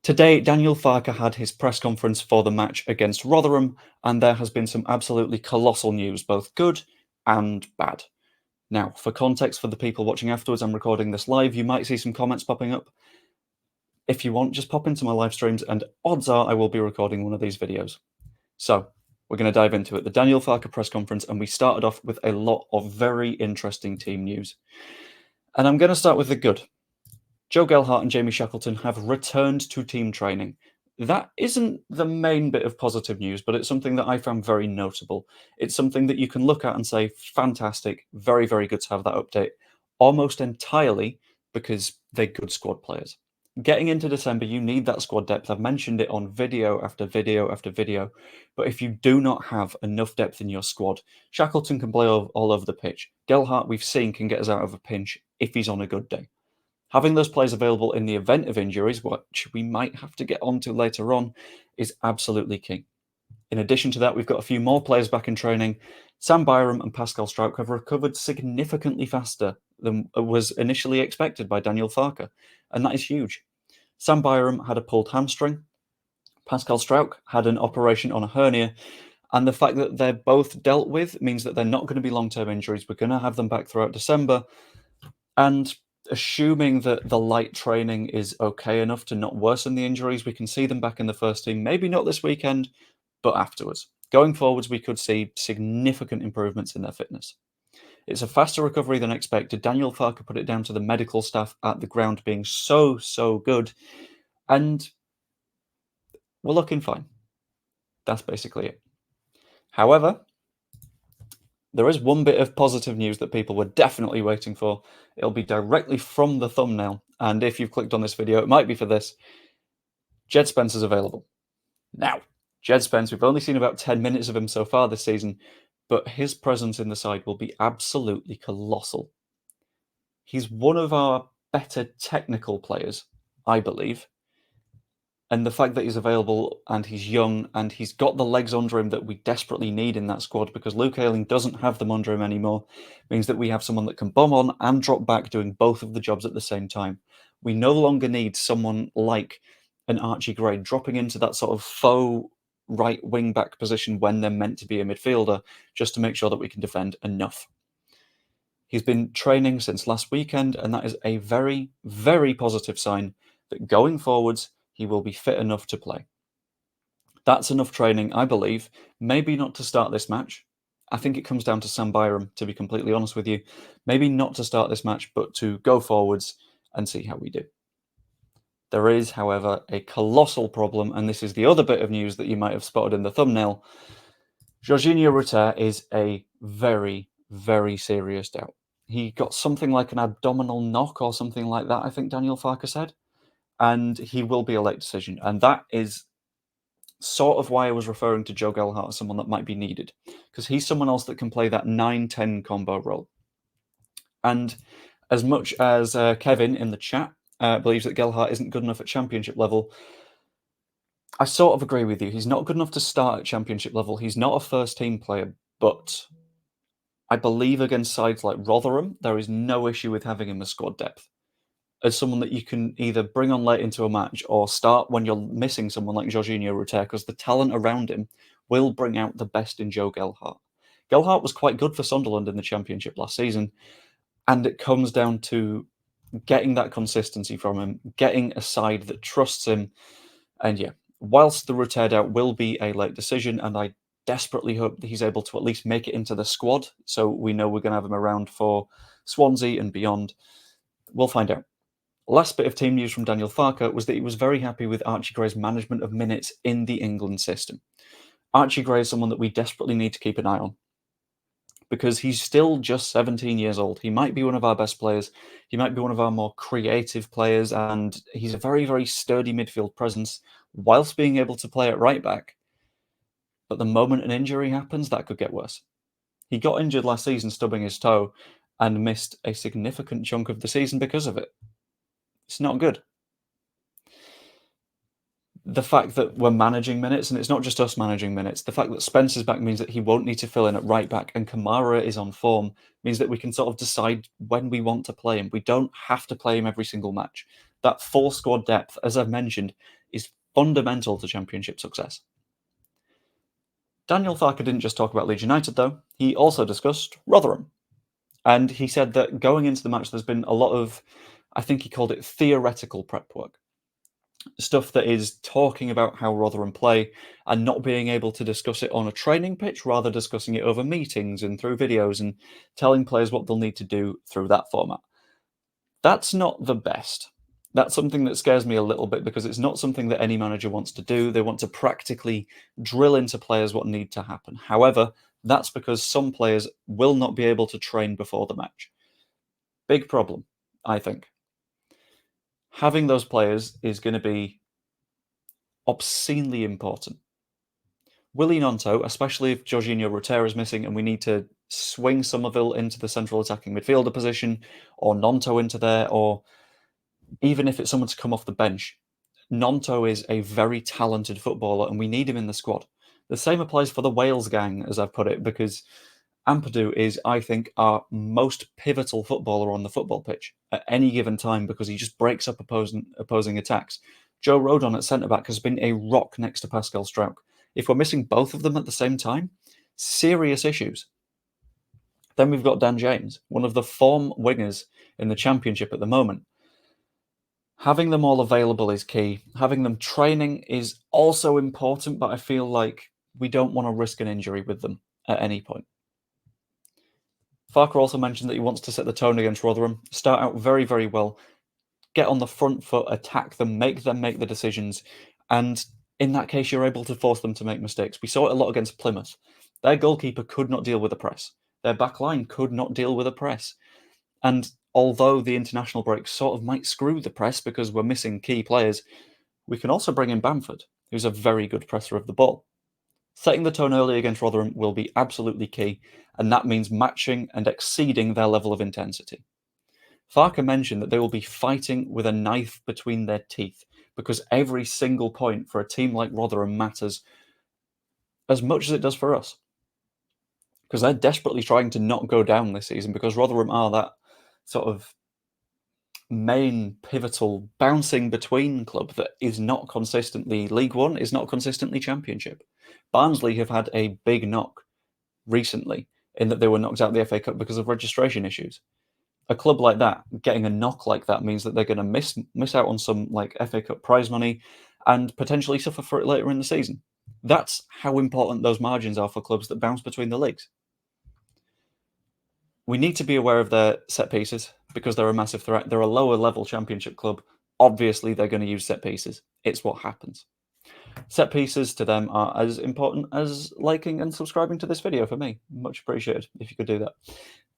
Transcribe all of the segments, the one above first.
Today, Daniel Farke had his press conference for the match against Rotherham, and there has been some absolutely colossal news, both good and bad. Now, for context for the people watching afterwards, I'm recording this live. You might see some comments popping up. If you want, just pop into my live streams, and odds are I will be recording one of these videos. So, we're going to dive into it. The Daniel Farke press conference, and we started off with a lot of very interesting team news. And I'm going to start with the good. Joe Gelhardt and Jamie Shackleton have returned to team training. That isn't the main bit of positive news, but it's something that I found very notable. It's something that you can look at and say, fantastic, very, very good to have that update, almost entirely because they're good squad players. Getting into December, you need that squad depth. I've mentioned it on video after video after video, but if you do not have enough depth in your squad, Shackleton can play all over the pitch. Gelhardt, we've seen, can get us out of a pinch if he's on a good day. Having those players available in the event of injuries, which we might have to get onto later on, is absolutely key. In addition to that, we've got a few more players back in training. Sam Byram and Pascal Struijk have recovered significantly faster than was initially expected by Daniel Farke, and that is huge. Sam Byram had a pulled hamstring. Pascal Struijk had an operation on a hernia, and the fact that they're both dealt with means that they're not going to be long-term injuries. We're going to have them back throughout December, and assuming that the light training is okay enough to not worsen the injuries, we can see them back in the first team. Maybe not this weekend, but afterwards. Going forwards, we could see significant improvements in their fitness. It's a faster recovery than expected. Daniel Farke put it down to the medical staff at the ground being so good, and we're looking fine. That's basically it. However, there is one bit of positive news that people were definitely waiting for. It'll be directly from the thumbnail, and if you've clicked on this video, it might be for this. Jed Spence is available. Now, Jed Spence, we've only seen about 10 minutes of him so far this season, but his presence in the side will be absolutely colossal. He's one of our better technical players, I believe. And the fact that he's available and he's young and he's got the legs under him that we desperately need in that squad, because Luke Ayling doesn't have them under him anymore, means that we have someone that can bomb on and drop back doing both of the jobs at the same time. We no longer need someone like an Archie Gray dropping into that sort of faux right wing back position when they're meant to be a midfielder, just to make sure that we can defend enough. He's been training since last weekend, and that is a very, very positive sign that going forwards, he will be fit enough to play. That's enough training, I believe. Maybe not to start this match. I think it comes down to Sam Byram, to be completely honest with you. Maybe not to start this match, but to go forwards and see how we do. There is, however, a colossal problem, and this is the other bit of news that you might have spotted in the thumbnail. Georginio Rutter is a very, very serious doubt. He got something like an abdominal knock or something like that, I think Daniel Farke said. And he will be a late decision. And that is sort of why I was referring to Joe Gelhardt as someone that might be needed, because he's someone else that can play that 9-10 combo role. And as much as Kevin in the chat believes that Gelhardt isn't good enough at championship level, I sort of agree with you. He's not good enough to start at championship level. He's not a first team player, but I believe against sides like Rotherham, there is no issue with having him as squad depth, as someone that you can either bring on late into a match or start when you're missing someone like Georginio Rutter, because the talent around him will bring out the best in Joe Gelhardt. Gelhardt was quite good for Sunderland in the Championship last season, and it comes down to getting that consistency from him, getting a side that trusts him, and yeah, whilst the Rutter doubt will be a late decision, and I desperately hope that he's able to at least make it into the squad, so we know we're going to have him around for Swansea and beyond, we'll find out. Last bit of team news from Daniel Farke was that he was very happy with Archie Gray's management of minutes in the England system. Archie Gray is someone that we desperately need to keep an eye on, because he's still just 17 years old. He might be one of our best players. He might be one of our more creative players, and he's a very, very sturdy midfield presence whilst being able to play at right back. But the moment an injury happens, that could get worse. He got injured last season stubbing his toe and missed a significant chunk of the season because of it. It's not good. The fact that we're managing minutes, and it's not just us managing minutes, the fact that Spence is back means that he won't need to fill in at right back, and Kamara is on form means that we can sort of decide when we want to play him. We don't have to play him every single match. That full squad depth, as I've mentioned, is fundamental to Championship success. Daniel Farke didn't just talk about Leeds United, though. He also discussed Rotherham. And he said that going into the match, there's been a lot of, I think he called it theoretical prep work. Stuff that is talking about how Rotherham play and not being able to discuss it on a training pitch, rather discussing it over meetings and through videos and telling players what they'll need to do through that format. That's not the best. That's something that scares me a little bit because it's not something that any manager wants to do. They want to practically drill into players what need to happen. However, that's because some players will not be able to train before the match. Big problem, I think. Having those players is going to be obscenely important. Willy Gnonto, especially if Georginio Rutter is missing and we need to swing Somerville into the central attacking midfielder position, or Gnonto into there, or even if it's someone to come off the bench, Gnonto is a very talented footballer and we need him in the squad. The same applies for the Wales gang, as I've put it, because Ampadu is, I think, our most pivotal footballer on the football pitch at any given time because he just breaks up opposing attacks. Joe Rodon at centre-back has been a rock next to Pascal Struijk. If we're missing both of them at the same time, serious issues. Then we've got Dan James, one of the form wingers in the Championship at the moment. Having them all available is key. Having them training is also important, but I feel like we don't want to risk an injury with them at any point. Farke also mentioned that he wants to set the tone against Rotherham, start out very, very well, get on the front foot, attack them make the decisions, and in that case, you're able to force them to make mistakes. We saw it a lot against Plymouth. Their goalkeeper could not deal with a press. Their back line could not deal with a press. And although the international break sort of might screw the press because we're missing key players, we can also bring in Bamford, who's a very good presser of the ball. Setting the tone early against Rotherham will be absolutely key, and that means matching and exceeding their level of intensity. Farke mentioned that they will be fighting with a knife between their teeth because every single point for a team like Rotherham matters as much as it does for us. Because they're desperately trying to not go down this season because Rotherham are that sort of main pivotal bouncing between club that is not consistently League One, is not consistently Championship. Barnsley have had a big knock recently in that they were knocked out of the FA Cup because of registration issues. A club like that, getting a knock like that means that they're going to miss out on some like FA Cup prize money and potentially suffer for it later in the season. That's how important those margins are for clubs that bounce between the leagues. We need to be aware of their set pieces because they're a massive threat. They're a lower level Championship club. Obviously, they're going to use set pieces. It's what happens. Set pieces to them are as important as liking and subscribing to this video for me. Much appreciated if you could do that.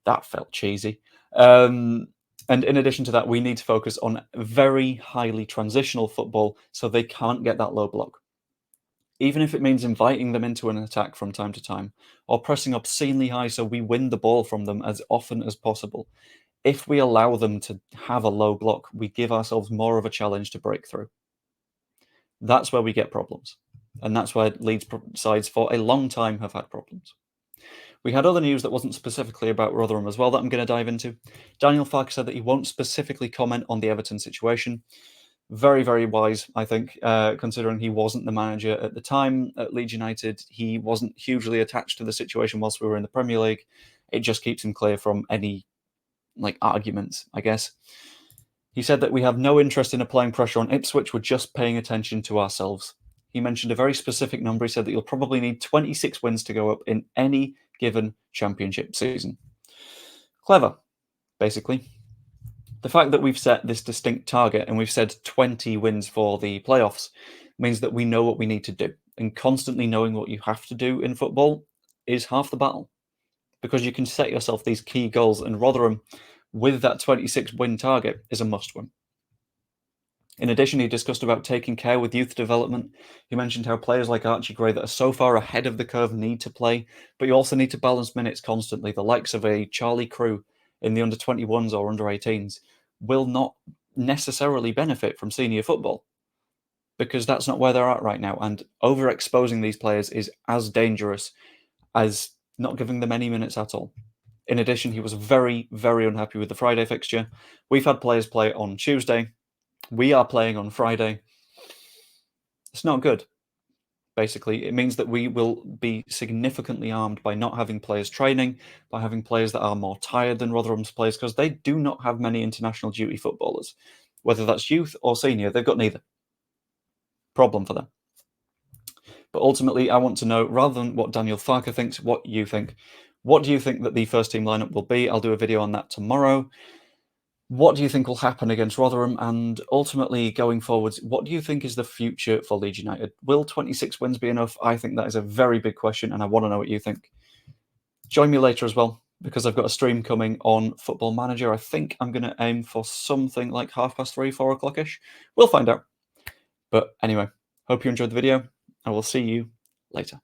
That felt cheesy. And in addition to that, we need to focus on very highly transitional football so they can't get that low block. Even if it means inviting them into an attack from time to time, or pressing obscenely high so we win the ball from them as often as possible. If we allow them to have a low block, we give ourselves more of a challenge to break through. That's where we get problems. And that's where Leeds sides for a long time have had problems. We had other news that wasn't specifically about Rotherham as well that I'm going to dive into. Daniel Farke said that he won't specifically comment on the Everton situation. Very, very wise, I think, considering he wasn't the manager at the time at Leeds United. He wasn't hugely attached to the situation whilst we were in the Premier League. It just keeps him clear from any arguments, I guess. He said that we have no interest in applying pressure on Ipswich. We're just paying attention to ourselves. He mentioned a very specific number. He said that you'll probably need 26 wins to go up in any given Championship season. Clever, basically. The fact that we've set this distinct target and we've said 20 wins for the playoffs means that we know what we need to do. And constantly knowing what you have to do in football is half the battle. Because you can set yourself these key goals, and Rotherham, with that 26 win target, is a must win. In addition, he discussed about taking care with youth development. He mentioned how players like Archie that are so far ahead of the curve need to play, but you also need to balance minutes constantly. The likes of a Charlie Crew in the under-21s or under-18s will not necessarily benefit from senior football because that's not where they're at right now. And overexposing these players is as dangerous as not giving them any minutes at all. In addition, he was very, very unhappy with the Friday fixture. We've had players play on Tuesday. We are playing on Friday. It's not good. Basically, it means that we will be significantly armed by not having players training, by having players that are more tired than Rotherham's players, because they do not have many international duty footballers. Whether that's youth or senior, they've got neither. Problem for them. But ultimately, I want to know, rather than what Daniel Farke thinks, what you think. What do you think that the first team lineup will be? I'll do a video on that tomorrow. What do you think will happen against Rotherham? And ultimately, going forwards, what do you think is the future for Leeds United? Will 26 wins be enough? I think that is a very big question, and I want to know what you think. Join me later as well, because I've got a stream coming on Football Manager. I think I'm going to aim for something like 3:30, 4 o'clock-ish. We'll find out. But anyway, hope you enjoyed the video. I will see you later.